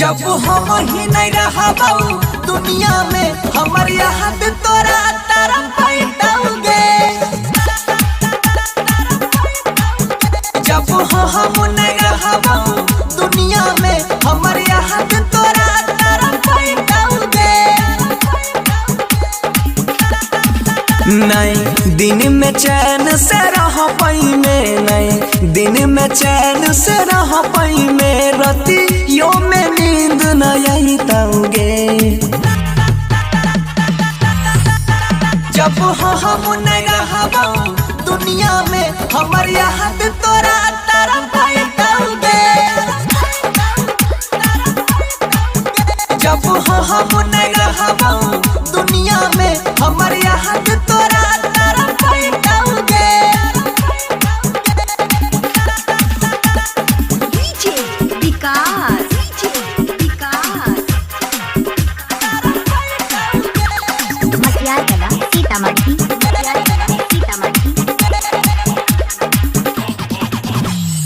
जब हम ही नहीं रहबाऊ दुनिया में हमर याद तोरा तरफ पैताऊगे। जब हम नहीं रहबाऊ दुनिया में हमर याद तोरा तरफ पैताऊगे। नहीं दिन में चैन से रह पाई में, नहीं दिन में चैन से रह पाई में, रतियों में नींद न आई ताऊगे। जब हम नहीं रहबाऊ दुनिया में हमर याद तोरा तरफ पैताऊगे। जब हम नहीं रहबाऊ दुनिया में हमर याद तोरा तरफ पैताऊगे।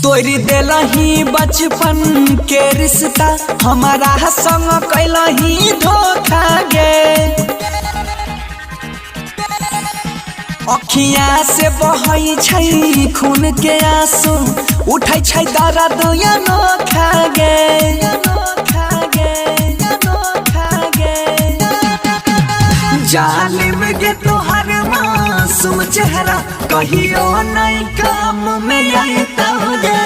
तोरी देलही बचपन के रिश्ता हमारा संग कैलही धोखा गे। अखियाँ से बहै छै खून के आंसू, उठै छै दर्द अनोखा गे। जालिम गे तोहर मासूम चेहरा कहियो नहीं काम में आइताऊगे।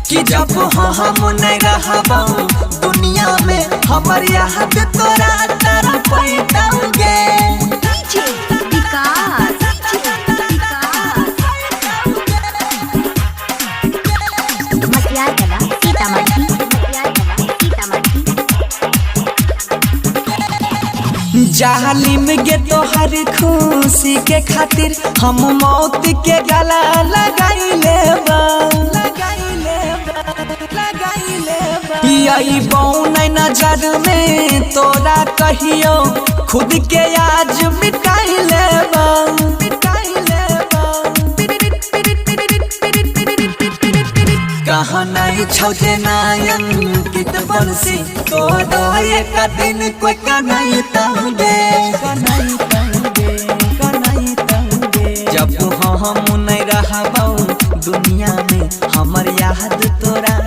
कि जब हम नहीं रहबाऊ दुनिया में हमर याद तोरा तरफ पैताऊगे। जालिम गे तोहर खुशी के खातिर हम मौत के गला लगाई लेबा। यही बौन नजर में तोरा कहियो खुद के आज मिटाई लेबा। कहाँ नहीं छौजे नायंकित बंसी तोरो एक दिन कोई कनाई ताऊगे। जब हम नहीं रहबाऊ दुनिया में हमर याद तोरा